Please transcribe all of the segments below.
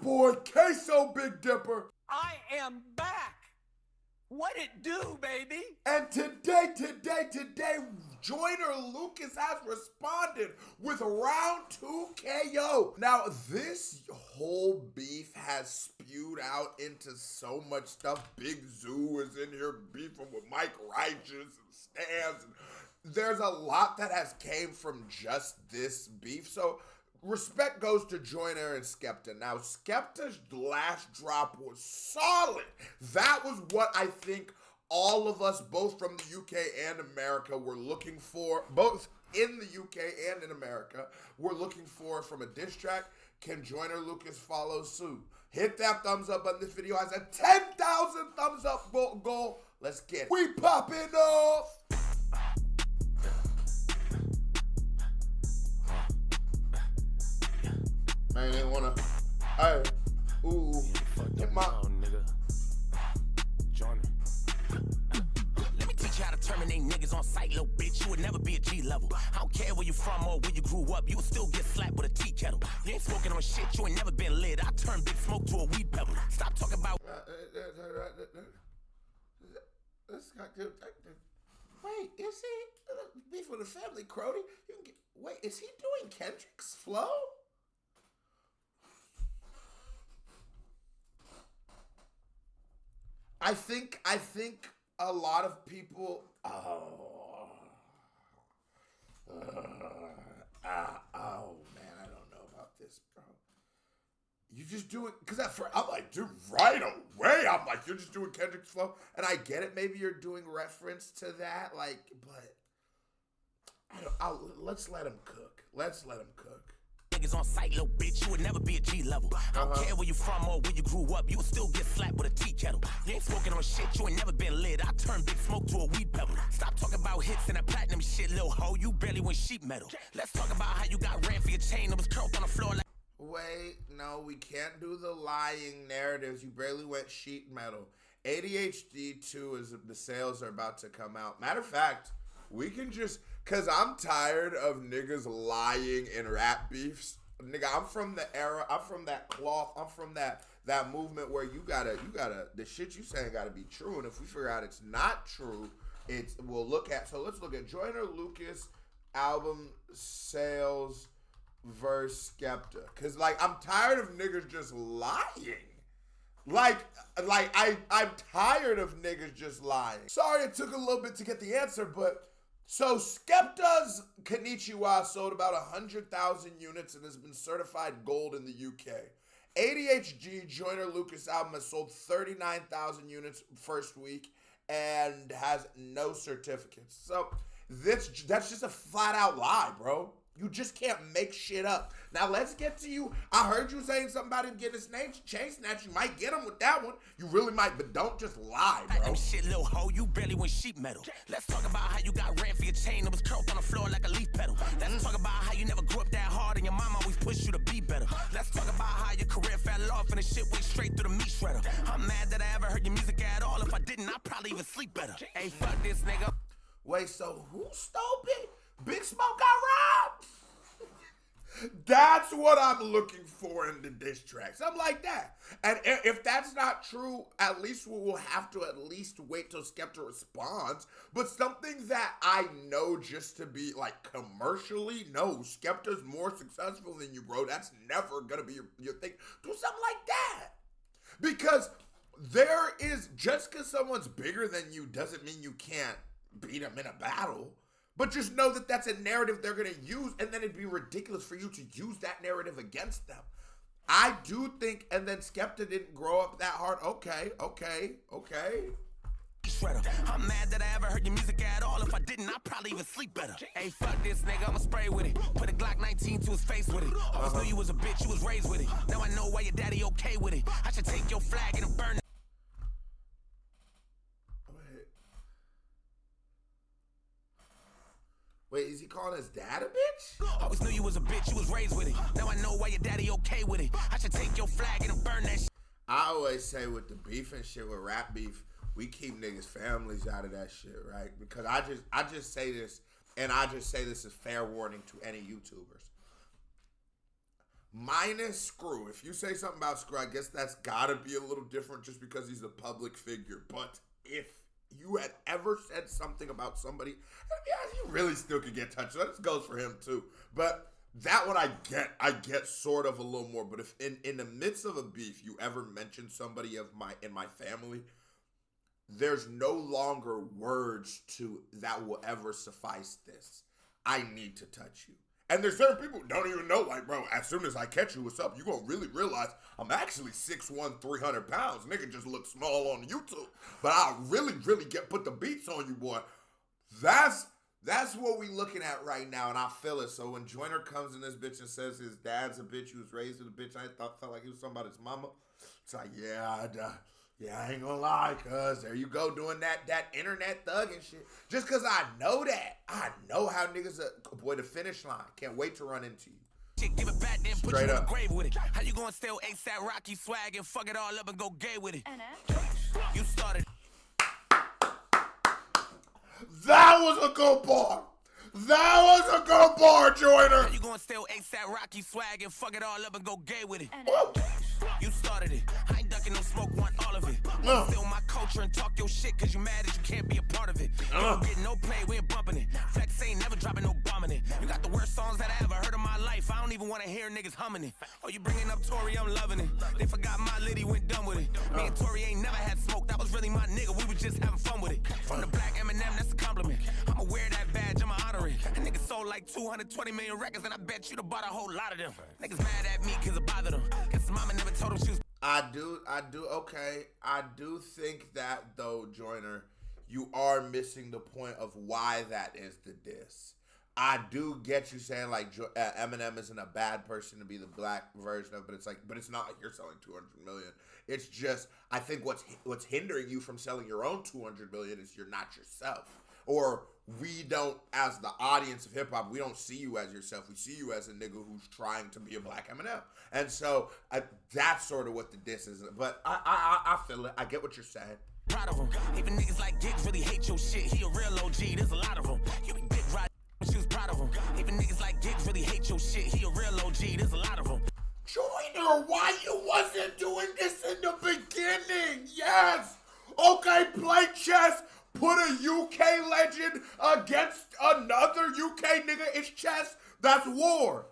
boy, K.O Big Dipper. I am back. What it do, baby? And today, Joyner Lucas has responded with round 2 KO. Now, this whole beef has spewed out into so much stuff. Big Zoo is in here beefing with Mike Righteous and Stans. There's a lot that has came from just this beef. So respect goes to Joyner and Skepta. Now, Skepta's last drop was solid. That was what I think all of us, both from the UK and America, were looking for. Both in the UK and in America, were looking for from a diss track. Can Joyner Lucas follow suit? Hit that thumbs up button. This video has a 10,000 thumbs up goal. Let's get it. We popping off. I ain't wanna. Hey, ooh, get my. Nigga. Joyner. Let me teach you how to terminate niggas on sight, little bitch. You would never be a G level. I don't care where you from or where you grew up. You would still get slapped with a tea kettle. You ain't smoking on shit. You ain't never been lit. I turn big smoke to a weed pebble. Stop talking about. This guy, wait, is he beef with a family, Crody? You can get. Wait, is he doing Kendrick's flow? I think a lot of people. Oh man, I don't know about this, bro. You just do it because I'm like, dude, right away. I'm like, you're just doing Kendrick's flow, and I get it. Maybe you're doing reference to that, like, but let's let him cook. Let's let him cook. Niggas on sight, little bitch, you would never be a G level. I don't care where you from or where you grew up, you would still get slapped with a tea kettle. You ain't smoking on shit, you ain't never been lit. I turn big smoke to a weed pebble. Stop talking about hits and that platinum shit, little hoe. You barely went sheet metal. Let's talk about how you got ran for your chain that was curled on the floor like. Wait, no, we can't do the lying narratives. You barely went sheet metal. ADHD 2 is the sales are about to come out. Matter of fact, we can just, cause I'm tired of niggas lying in rap beefs. Nigga, I'm from the era, I'm from that cloth, I'm from that movement where you gotta, the shit you saying gotta be true. And if we figure out it's not true, we'll look at, so let's look at Joyner Lucas album sales versus Skepta. Cause like, I'm tired of niggas just lying. I'm tired of niggas just lying. Sorry it took a little bit to get the answer, but so Skepta's Konnichiwa sold about 100,000 units and has been certified gold in the UK. ADHD Joyner Lucas album has sold 39,000 units first week and has no certificates. So that's just a flat out lie, bro. You just can't make shit up. Now let's get to you. I heard you saying something about him getting his name chain snatched. You might get him with that one. You really might, but don't just lie, bro. Shit, little hoe, you barely went sheet metal. Let's talk about how you got ran for your chain that was curled on the floor like a leaf petal. Let's talk about how you never grew up that hard and your mom always pushed you to be better. Let's talk about how your career fell off and the shit went straight through the meat shredder. I'm mad that I ever heard your music at all. If I didn't, I'd probably even sleep better. Hey, fuck this nigga. Wait, so who stole Big? Big Smoke got robbed? That's what I'm looking for in the diss tracks. I'm like that. And if that's not true, at least we will have to at least wait till Skepta responds. But something that I know just to be like commercially, no, Skepta's more successful than you, bro. That's never gonna be your thing. Do something like that. Because there is, just because someone's bigger than you doesn't mean you can't beat them in a battle. But just know that that's a narrative they're going to use, and then it'd be ridiculous for you to use that narrative against them. I do think, and then Skepta didn't grow up that hard. Okay. I'm mad that I ever heard your music at all. If I didn't, I'd probably even sleep better. Hey, fuck this nigga, I'ma spray with it. Put a Glock 19 to his face with it. Always knew you was a bitch, you was raised with it. Now I know why your daddy okay with it. I should take your flag and burn it. Wait, is he calling his dad a bitch? Always knew you was a bitch, you was raised with it. Now I know why your daddy okay with it. I should take your flag and burn that shit. I always say with the beef and shit, with rap beef, we keep niggas' families out of that shit, right? Because I just say this, and I just say this as fair warning to any YouTubers. minus Screw. If you say something about Screw, I guess that's gotta be a little different just because he's a public figure. But if you had ever said something about somebody, you really still could get touched. That goes for him too. But that one I get sort of a little more. But if in the midst of a beef, you ever mention somebody in my family, there's no longer words that will ever suffice this. I need to touch you. And there's certain people who don't even know, like, bro, as soon as I catch you, what's up, you're going to really realize I'm actually 6'1", 300 pounds. Nigga just look small on YouTube. But I'll really put the beats on you, boy. That's what we looking at right now, and I feel it. So when Joyner comes in this bitch and says his dad's a bitch, he was raised with a bitch, I felt like he was talking about his mama. It's like, I ain't gonna lie, cuz there you go doing that internet thug and shit. Just cause I know that. I know how niggas boy, the finish line. Can't wait to run into you. Give it back, then put Straight you in up. the grave with it. How you gonna steal ASAP Rocky swag and fuck it all up and go gay with it? You started. That was a good bar. That was a good bar, Joyner. How you gonna steal ASAP Rocky swag and fuck it all up and go gay with it? Ooh. You started it. I ain't ducking no smoke, want all of it. Steal my culture and talk your shit cause you mad that you can't be a part of it. You don't get no play, we ain't bumping it. Flex ain't never dropping no bombing it. You got the worst songs that I ever heard in my life. I don't even wanna hear niggas humming it. Oh, you bringing up Tory, I'm loving it. They forgot my Liddy went done with it. Me and Tory ain't never had smoke, that was really my nigga. We was just having fun with it. From the black Eminem, that's a compliment. I'ma wear that badge, I'ma honor it. A nigga sold like 220 million records and I bet you'd have bought a whole lot of them. Niggas mad at me cause it bothered them. Guess his mama never told him she was. I do think that though, Joyner, you are missing the point of why that is the diss. I do get you saying like Eminem isn't a bad person to be the black version of, but it's not like you're selling 200 million. It's just, I think what's hindering you from selling your own 200 million is you're not yourself. Or we don't, as the audience of hip hop, we don't see you as yourself. We see you as a nigga who's trying to be a black Eminem. And so that's sort of what the diss is. But I feel it. I get what you're saying. Proud of him. Even niggas like Gigs really hate your shit. He a real OG. There's a lot of them. You be big right. She was proud of him. Even niggas like Gigs really hate your shit. He a real OG. There's a lot of them. Joyner, why you wasn't doing this in the beginning? Yes. Okay, play chess. Put a UK legend against another UK nigga. It's chess. That's war.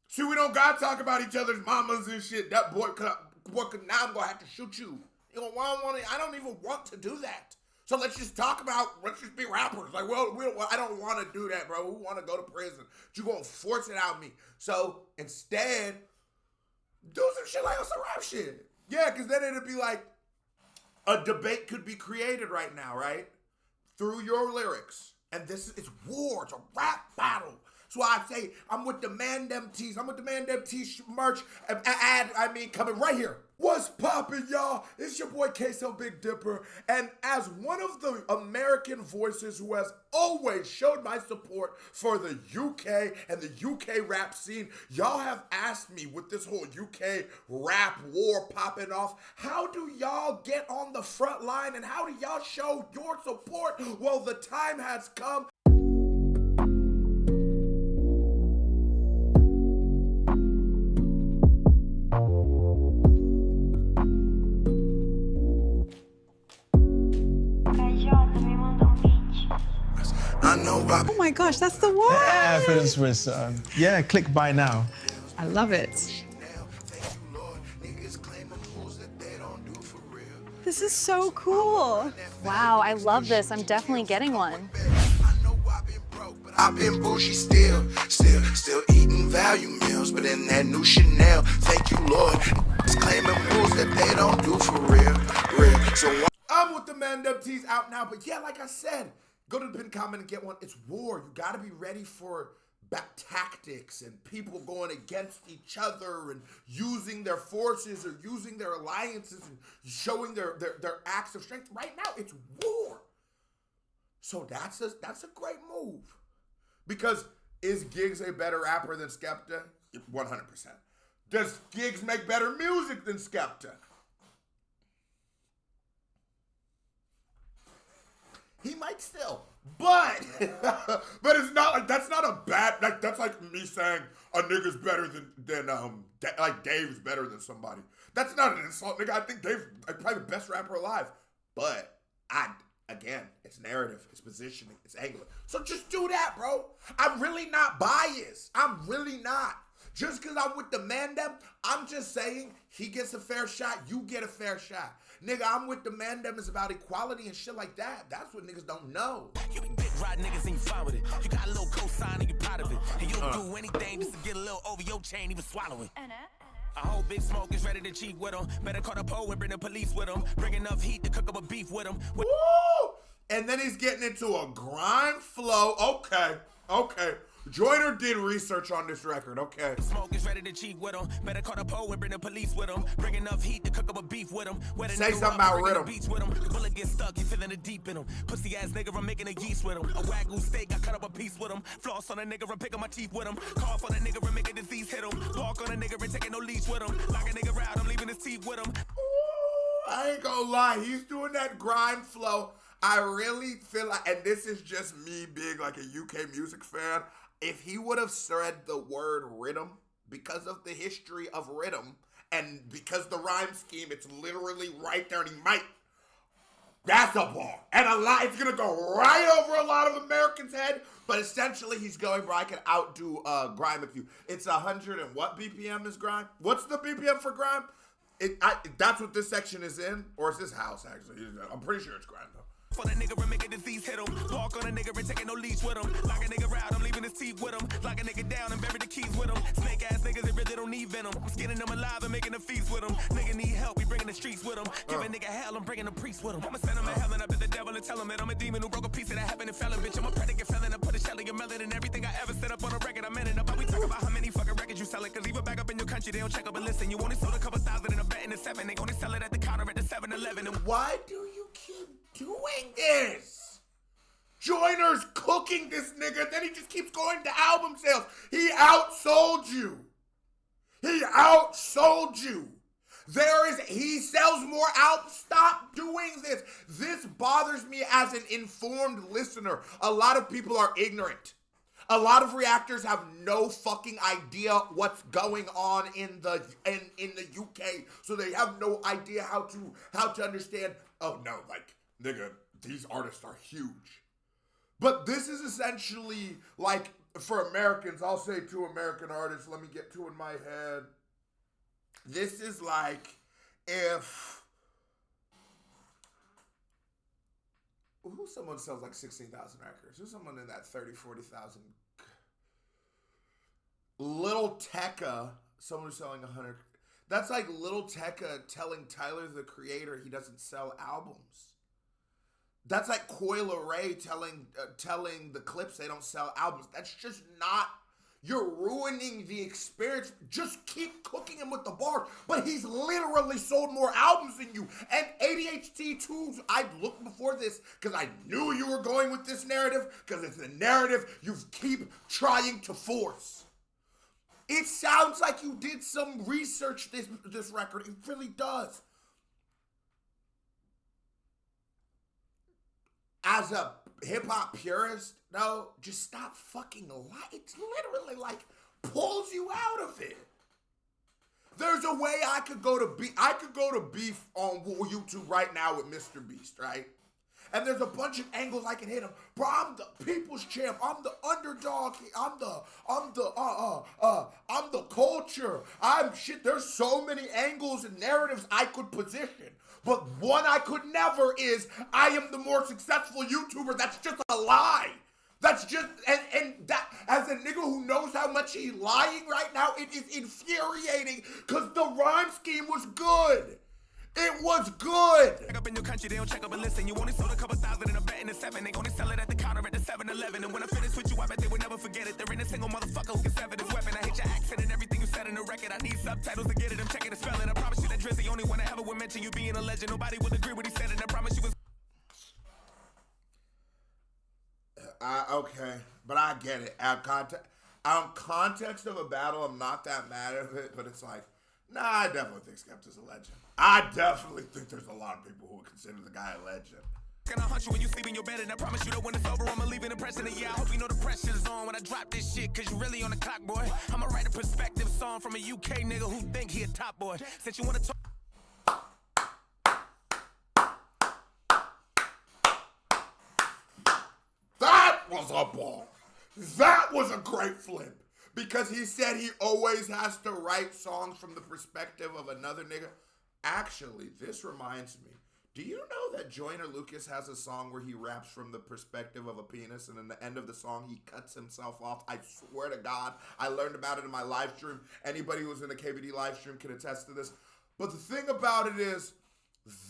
See, we don't gotta talk about each other's mamas and shit. That boy could now I'm gonna have to shoot you. You know, I don't even want to do that. So let's just be rappers. Like, well, I don't want to do that, bro. We want to go to prison. But you gonna force it out of me. So instead, do some shit like some rap shit. Yeah, because then it'd be like a debate could be created right now, right? Through your lyrics. And it's war. It's a rap battle. That's why I say I'm with the Man Them Tees. I'm with the Man Them Tees merch. Coming right here. What's poppin', y'all? It's your boy K.O Big Dipper. And as one of the American voices who has always showed my support for the UK and the UK rap scene, y'all have asked me with this whole UK rap war popping off, how do y'all get on the front line and how do y'all show your support? Well, the time has come. Oh my gosh, that's the one! Yeah, this was, click buy now. I love it. This is so cool. Wow, I love this. I'm definitely getting one. I've been bougie still eating value meals, but in that new Chanel, thank you, Lord. It's claiming rules that they don't do for real. So I'm with the Man Them Tees out now, but yeah, like I said, go to the pinned comment and get one. It's war. You got to be ready for tactics and people going against each other and using their forces or using their alliances and showing their acts of strength. Right now, it's war. So that's a great move. Because is Giggs a better rapper than Skepta? 100%. Does Giggs make better music than Skepta? He might still. But but it's not like that's not a bad like that's like me saying a nigga's better than like Dave's better than somebody. That's not an insult, nigga. I think Dave's probably the best rapper alive. But again, it's narrative, it's positioning, it's angling. So just do that, bro. I'm really not biased. I'm really not. Just because I'm with the man them, I'm just saying he gets a fair shot, you get a fair shot. Nigga, I'm with the man them is about equality and shit like that. That's what niggas don't know. You be dick riding niggas and you fine with it. You got a little cosign and you proud of it. And you don't do anything just to get a little over your chain, even swallow it. A whole big smoke is ready to cheat with him. Better call the pole and bring the police with him. Bring enough heat to cook up a beef with him. Woo! And then he's getting into a grime flow. Okay. Joyner did research on this record, okay. Smoke is ready to cheat with him. Better call the pole and bring the police with him. Bring enough heat to cook up a beef with him. Say something about rhythm. Bullet get stuck, you feeling the deep in him. Pussy ass nigga, I'm making a yeast with him. A wagyu steak, I cut up a piece with him. Floss on a nigga, I'm picking my teeth with him. Cough on a nigga, and make a disease hit him. Walk on a nigga, and taking no leash with him. Lock a nigga out, I'm leaving his teeth with him. Ooh, I ain't gonna lie, he's doing that grime flow. I really feel like, and this is just me being like a UK music fan, if he would have said the word rhythm, because of the history of rhythm, and because the rhyme scheme, it's literally right there, and he might, that's a bar. And it's gonna go right over a lot of Americans' head, but essentially he's going, bro, I can outdo Grime with you. It's 100 and what BPM is Grime? What's the BPM for Grime? That's what this section is in, or is this house, actually? I'm pretty sure it's Grime, though. For the nigga and make a disease hit him. Walk on a nigga and taking no leash with him. Lock a nigga out, I'm leaving his teeth with him. Lock a nigga down and bury the keys with him. Snake ass niggas that really don't need venom. I'm skinning them alive and making a feast with him. Nigga need help, we bringing the streets with him. Give a nigga hell, I'm bringing the priest with him. I'ma send him to hell and I bet the devil and tell him that I'm a demon who broke a piece of that heaven and fell in, bitch. I'm a predicate felon. I put a shell in your melon and everything I ever set up on a record. I'm in it. But we talk about how many fucking records you selling. Cause even back up in your country, they don't check up and listen. You only sold a couple thousand and a bet in the 7. They only sell it at the counter at the 7-Eleven. And why do you keep doing this? Joyner's cooking this nigga, then he just keeps going to album sales. He outsold you. He sells more albums. Stop doing this. This bothers me as an informed listener. A lot of people are ignorant. A lot of reactors have no fucking idea what's going on in the UK. So they have no idea how to understand, oh no, like, nigga, these artists are huge. But this is essentially like, for Americans, I'll say 2 American artists, let me get 2 in my head. This is like if, who's someone sells like 16,000 records? Who's someone in that 30, 40,000? Lil Tecca, someone who's selling 100. That's like Lil Tecca telling Tyler, the Creator, he doesn't sell albums. That's like Coil Ray telling the Clips they don't sell albums. That's just not, you're ruining the experience. Just keep cooking him with the bars. But he's literally sold more albums than you. And ADHD 2s, I looked before this because I knew you were going with this narrative because it's the narrative you keep trying to force. It sounds like you did some research this record. It really does. As a hip-hop purist, no, just stop fucking lying. It's literally like pulls you out of it. There's a way I could go to beef on YouTube right now with Mr. Beast, right? And there's a bunch of angles I can hit him. Bro, I'm the people's champ. I'm the underdog. I'm the culture. There's so many angles and narratives I could position. But one I could never is, I am the more successful YouTuber. That's just a lie. That's just, and that, as a nigga who knows how much he's lying right now, it is infuriating because the rhyme scheme was good. It was good. Back up in your country, they don't check up and listen. You only sold a couple thousand in a bet in the 7. They only sell it at the counter at the 7-Eleven. And when I finish with you, I bet they would never forget it. There ain't a single motherfucker who can sever this weapon. I hate your accent and everything you said in the record. I need subtitles to get it. I'm checking the spelling. I promise you that Drizzy the only one that ever would mention you being a legend. Nobody would agree what he said, and I promise you was. Okay, but I get it. On context of a battle, I'm not that mad at it, but it's like, nah, I definitely think Skepta's a legend. I definitely think there's a lot of people who would consider the guy a legend. Gonna hunt you when you sleep in your bed, and I promise you that when it's over, I'ma leave an impression. And yeah, I hope you know the pressure's on when I drop this shit, cause you really on the clock, boy. I'ma write a perspective song from a UK nigga who think he a top boy. Since you wanna talk. That was a ball. That was a great flip. Because he said he always has to write songs from the perspective of another nigga. Actually, this reminds me. Do you know that Joyner Lucas has a song where he raps from the perspective of a penis, and in the end of the song, he cuts himself off? I swear to God, I learned about it in my live stream. Anybody who's in the KBD live stream can attest to this. But the thing about it is,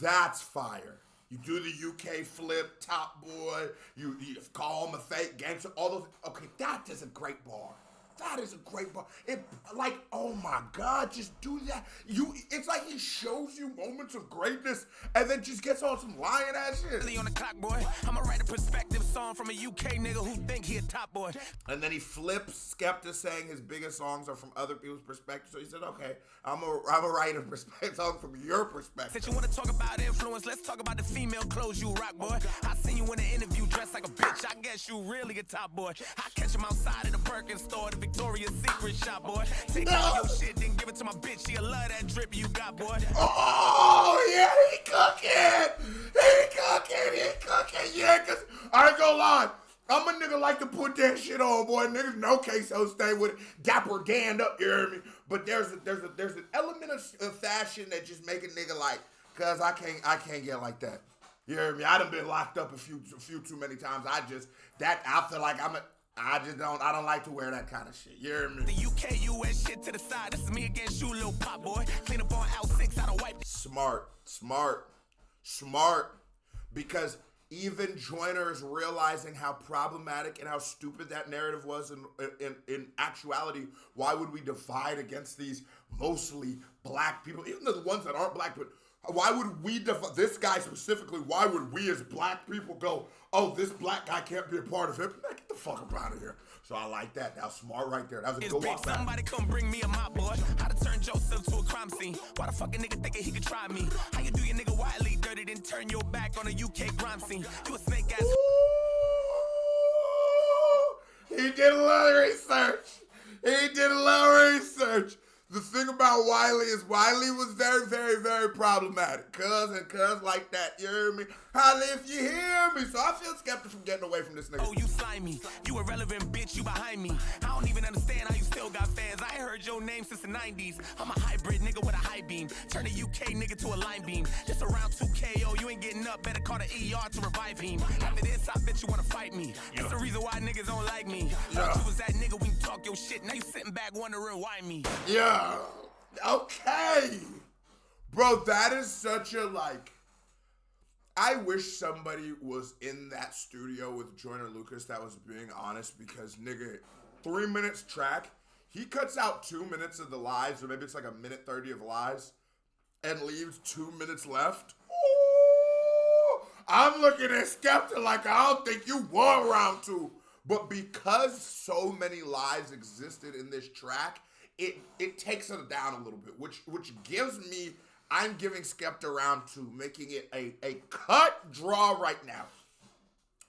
that's fire. You do the UK flip, top boy, you call him a fake gangster, all those. Okay, that is a great bar. That is a great bar. It, like, oh my God, just do that. It's like he shows you moments of greatness and then just gets on some lying ass shit. Really on the clock, boy. I'ma write a perspective song from a UK nigga who think he a top boy. And then he flips Skepta saying his biggest songs are from other people's perspective. So he said, okay, I'm a write a perspective song from your perspective. Since you wanna talk about influence, let's talk about the female clothes you rock, boy. I seen you in an interview dressed like a bitch. I guess you really a top boy. I catch him outside of the Birkin store, the Victoria's Secret shop, boy. Take all your shit, then give it to my bitch. She'll love that drip you got, boy. Oh, yeah, he cooking, yeah, because I ain't gonna lie. I'm a nigga like to put that shit on, boy. Niggas know K.O stay with it. Dapper ganned up, you hear me? But there's an element of fashion that just make a nigga like, cause I can't get like that. You hear me? I done been locked up a few too many times. I feel like I don't like to wear that kind of shit. You hear me? The UK, US shit to the side. This is me against you, little pop boy. Clean up on L6, I don't wipe. Smart. Because even Joyner is realizing how problematic and how stupid that narrative was in actuality. Why would we divide against these mostly black people? Even the ones that aren't black, but why would we this guy specifically, why would we as black people go, oh, this black guy can't be a part of it? Man, get the fuck up out of here. So I like that. That was smart right there. That was a good walk back. Somebody come bring me a mop, boy. How to turn Joseph to a crime scene. Why the fuck a nigga thinking he could try me? How you do your nigga wildly dirty, then turn your back on a UK crime scene? You a snake ass. Ooh, he did a lot of research. The thing about Wiley is Wiley was very, very, very problematic. Cuz like that, you hear me? Holla if you hear me. So I feel Skepta from getting away from this nigga. Oh, you slimy. You irrelevant bitch, you behind me. I don't even understand how you still got fans. I ain't heard your name since the 90s. I'm a hybrid nigga with a high beam. Turn a UK nigga to a line beam. Just around 2K, you ain't getting up. Better call the ER to revive him. After this, I bet you wanna fight me. That's the reason why niggas don't like me. Thought you was that nigga when you talk your shit. Now you sitting back wondering why me. Yeah. Okay. Bro, that is such a, like, I wish somebody was in that studio with Joyner Lucas that was being honest, because, nigga, 3 minutes track, he cuts out 2 minutes of the lies, or maybe it's like a minute 30 of lies, and leaves 2 minutes left. Ooh, I'm looking at Skepta like I don't think you won round 2. But because so many lies existed in this track, it takes it down a little bit, which gives me, I'm giving Skepta round 2, making it a cut draw right now.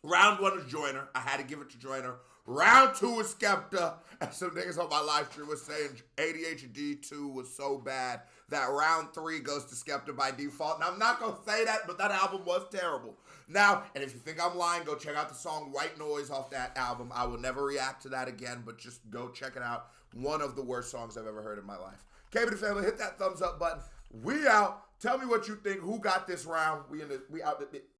Round 1 is Joyner. I had to give it to Joyner. Round 2 is Skepta. And some niggas on my live stream was saying ADHD 2 was so bad that round 3 goes to Skepta by default. Now, I'm not going to say that, but that album was terrible. Now, and if you think I'm lying, go check out the song White Noise off that album. I will never react to that again, but just go check it out. One of the worst songs I've ever heard in my life. KBD family, hit that thumbs up button. We out. Tell me what you think. Who got this round? We out.